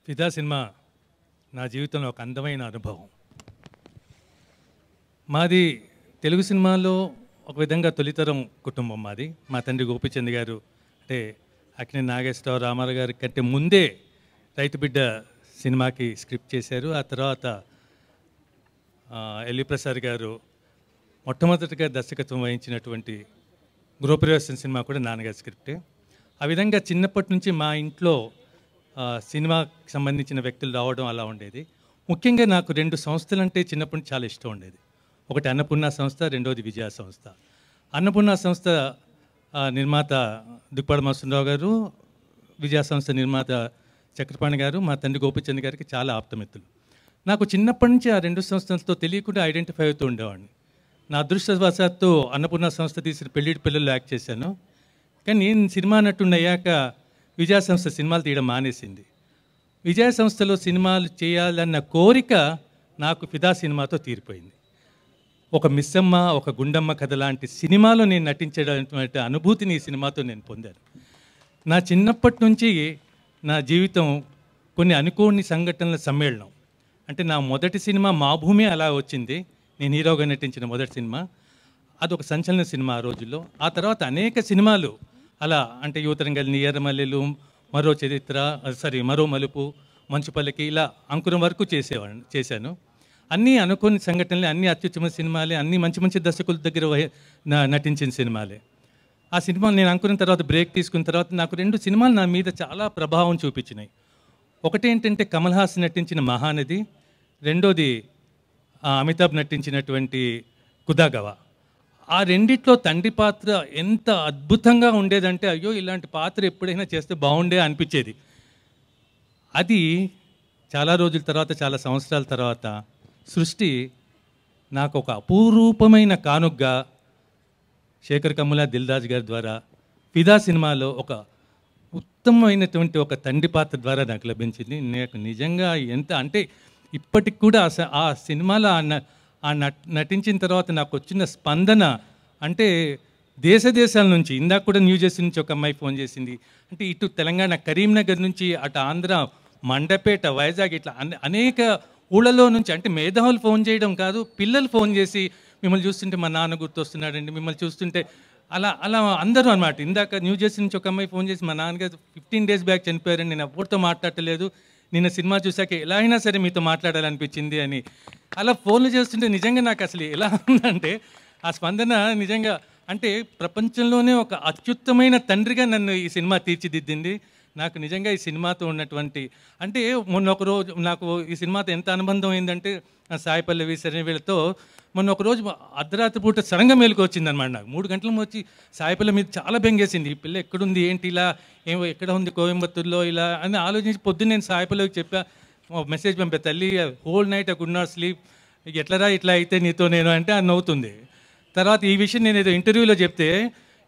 ఫిదా సినిమా నా జీవితంలో ఒక అందమైన అనుభవం. మాది తెలుగు సినిమాలో ఒక విధంగా తొలితరం కుటుంబం మాది. మా తండ్రి గోపిచంద్ గారు అంటే అక్కినేని నాగేశ్వరరావు, రామారావు గారి కంటే ముందే రైతు బిడ్డ సినిమాకి స్క్రిప్ట్ చేశారు. ఆ తర్వాత ఎల్వి ప్రసాద్ గారు మొట్టమొదటిగా దర్శకత్వం వహించినటువంటి గృహప్రవేశం సినిమా కూడా నాన్నగారి స్క్రిప్టే. ఆ విధంగా చిన్నప్పటి నుంచి మా ఇంట్లో సినిమాకి సంబంధించిన వ్యక్తులు రావడం అలా ఉండేది. ముఖ్యంగా నాకు 2 సంస్థలంటే చిన్నప్పటి నుంచి చాలా ఇష్టం ఉండేది. ఒకటి అన్నపూర్ణ సంస్థ, రెండోది విజయ సంస్థ. అన్నపూర్ణ సంస్థ నిర్మాత దుక్పాడ మసూరరావు గారు, విజయ సంస్థ నిర్మాత చక్రపాణి గారు మా తండ్రి గోపిచంద్ గారికి చాలా ఆప్తమిత్రులు. నాకు చిన్నప్పటి నుంచి ఆ 2 సంస్థలతో తెలియకుండా ఐడెంటిఫై అవుతూ ఉండేవాడిని. నా అదృష్టవశాత్తు అన్నపూర్ణ సంస్థ తీసిన పెళ్ళిడి పిల్లలు యాక్ట్ చేశాను. కానీ నేను సినిమా నటుడిని అయ్యాక విజయ సంస్థ సినిమాలు తీయడం మానేసింది. విజయ సంస్థలో సినిమాలు చేయాలన్న కోరిక నాకు ఫిదా సినిమాతో తీరిపోయింది. ఒక మిస్సమ్మ, ఒక గుండమ్మ కథ లాంటి సినిమాలో నేను నటించేటువంటి అనుభూతిని ఈ సినిమాతో నేను పొందాను. నా చిన్నప్పటి నుంచి నా జీవితం కొన్ని అనుకోని సంఘటనల సమ్మేళనం. అంటే నా మొదటి సినిమా మా భూమి అలా వచ్చింది. నేను హీరోగా నటించిన మొదటి సినిమా అదొక సంచలన సినిమా ఆ రోజుల్లో. ఆ తర్వాత అనేక సినిమాలు అలా అంటే యువతరంగల్ని, ఎర్రమల్లెలు, మరో మలుపు, మంచుపల్లకి ఇలా అంకురం వరకు చేశాను. అన్నీ అనుకోని సంఘటనలే, అన్ని అత్యుత్తమ సినిమాలే, అన్ని మంచి మంచి దర్శకుల దగ్గర నటించిన సినిమాలే. ఆ సినిమాలు నేను అనుకున్న తర్వాత బ్రేక్ తీసుకున్న తర్వాత నాకు 2 సినిమాలు నా మీద చాలా ప్రభావం చూపించినాయి. ఒకటి ఏంటంటే కమల్ హాసన్ నటించిన మహానది, రెండోది అమితాబ్ నటించినటువంటి ఖుదాగవా. ఆ రెండిట్లో తండ్రి పాత్ర ఎంత అద్భుతంగా ఉండేదంటే అయ్యో ఇలాంటి పాత్ర ఎప్పుడైనా చేస్తే బాగుండే అనిపించేది. అది చాలా రోజుల తర్వాత, చాలా సంవత్సరాల తర్వాత సృష్టి నాకు ఒక అపూరూపమైన కానుగ్గా శేఖర్ కమ్ముల, దిల్ రాజు గారి ద్వారా ఫిదా సినిమాలో ఒక ఉత్తమమైనటువంటి ఒక తండ్రి పాత్ర ద్వారా నాకు లభించింది. నాకు నిజంగా ఎంత అంటే ఇప్పటికి కూడా ఆ సినిమాలో నటించిన తర్వాత నాకు వచ్చిన స్పందన అంటే దేశాల నుంచి, ఇందాక కూడా న్యూజెర్సీ నుంచి ఒక అమ్మాయి ఫోన్ చేసింది. అంటే ఇటు తెలంగాణ కరీంనగర్ నుంచి, అటు ఆంధ్ర మండపేట, వైజాగ్ ఇట్లా అనేక ఊళ్ళలో నుంచి అంటే మేధావులు ఫోన్ చేయడం కాదు, పిల్లలు ఫోన్ చేసి మిమ్మల్ని చూస్తుంటే మా నాన్న గుర్తొస్తున్నాడండి, మిమ్మల్ని చూస్తుంటే అలా అలా అందరూ అనమాట. ఇందాక న్యూజెర్సీ నుంచి ఒక అమ్మాయి ఫోన్ చేసి మా నాన్నగారు 15 days బ్యాక్ చనిపోయారని, నేను ఎవరితో మాట్లాడలేదు, నిన్న సినిమా చూసాక ఎలా అయినా సరే మీతో మాట్లాడాలనిపించింది అని అలా ఫోన్లు చేస్తుంటే నిజంగా నాకు అసలు ఎలా ఉందంటే ఆ స్పందన నిజంగా అంటే ప్రపంచంలోనే ఒక అత్యుత్తమైన తండ్రిగా నన్ను ఈ సినిమా తీర్చిదిద్దింది. నాకు నిజంగా ఈ సినిమాతో ఉన్నటువంటి అంటే మొన్న ఒకరోజు నాకు ఈ సినిమాతో ఎంత అనుబంధం అయిందంటే సాయి పల్లవి, సరైన వీళ్ళతో మొన్న ఒకరోజు అర్ధరాత్రి పూట సడన్గా మేలుకు వచ్చిందనమాట. నాకు 3 గంటలకు వచ్చి సాయి పల్లవి మీద చాలా బెంగేసింది. ఈ పిల్ల ఎక్కడుంది ఏంటి ఇలా ఎక్కడ ఉంది కోయంబత్తూరులో ఇలా అని ఆలోచించి పొద్దున్న నేను సాయి పల్లవికి చెప్పా, మెసేజ్ పంపా, తల్లి whole night I could not sleep, ఎట్లరా ఇట్లా అయితే నీతో నేను అంటే అది నవ్వుతుంది. తర్వాత ఈ విషయం నేను ఏదో ఇంటర్వ్యూలో చెప్తే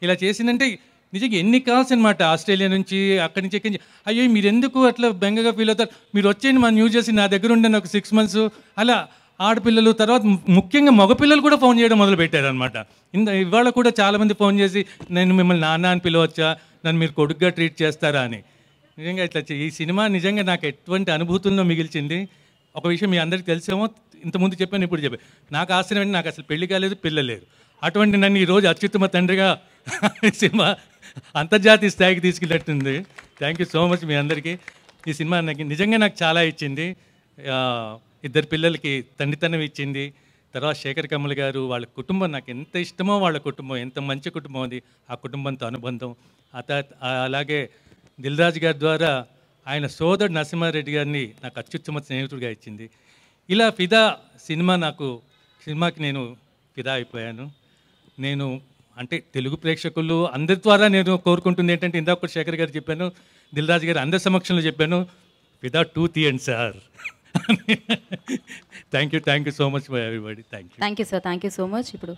ఇలా చేసిందంటే నిజంగా ఎన్ని కాల్స్ అనమాట, ఆస్ట్రేలియా నుంచి, అక్కడి నుంచి ఎక్కడి నుంచి, అయ్యో మీరు ఎందుకు అట్లా బెంగగా ఫీల్ అవుతారు, మీరు వచ్చేయండి మా న్యూజెర్సీ, నా దగ్గర ఉండండి ఒక 6 months అలా ఆడపిల్లలు, తర్వాత ముఖ్యంగా మగపిల్లలు కూడా ఫోన్ చేయడం మొదలు పెట్టారనమాట. ఇవాళ కూడా చాలామంది ఫోన్ చేసి నేను మిమ్మల్ని నాన్న అని పిలవచ్చా, నన్ను మీరు కొడుకుగా ట్రీట్ చేస్తారా అని. నిజంగా ఇట్లా ఈ సినిమా నిజంగా నాకు ఎటువంటి అనుభూతుల్లో మిగిల్చింది. ఒక విషయం మీ అందరికీ తెలిసేమో, ఇంతకుముందు చెప్పాను ఇప్పుడు చెప్పాను, నాకు ఆశ్చర్యం అంటే నాకు అసలు పెళ్లి కాలేదు, పిల్లలు లేరు. అటువంటి నన్ను ఈరోజు అత్యుత్తమ తండ్రిగా సినిమా అంతర్జాతీయ స్థాయికి తీసుకెళ్ళట్టుంది. థ్యాంక్ యూ సో మచ్ మీ అందరికీ. ఈ సినిమా నిజంగా నాకు చాలా ఇచ్చింది. 2 పిల్లలకి తండ్రితనం ఇచ్చింది. తర్వాత శేఖర్ కమ్ముల గారు వాళ్ళ కుటుంబం నాకు ఎంత ఇష్టమో, వాళ్ళ కుటుంబం ఎంత మంచి కుటుంబం అది, ఆ కుటుంబంతో అనుబంధం. అలాగే దిల్ రాజు గారి ద్వారా ఆయన సోదరుడు నరసింహారెడ్డి గారిని నాకు అత్యుత్తమ స్నేహితుడిగా ఇచ్చింది. ఇలా ఫిదా సినిమాకి నేను ఫిదా అయిపోయాను. నేను అంటే తెలుగు ప్రేక్షకులు అందరి ద్వారా నేను కోరుకుంటుంది ఏంటంటే, ఇందాక కూడా శేఖర్ గారు చెప్పాను, దిల్ రాజు గారు అందరి సమక్షంలో చెప్పాను, ఫిదా 2 తీయండి sir. Thank you so much for everybody. Thank you sir, thank you so much. ఇప్పుడు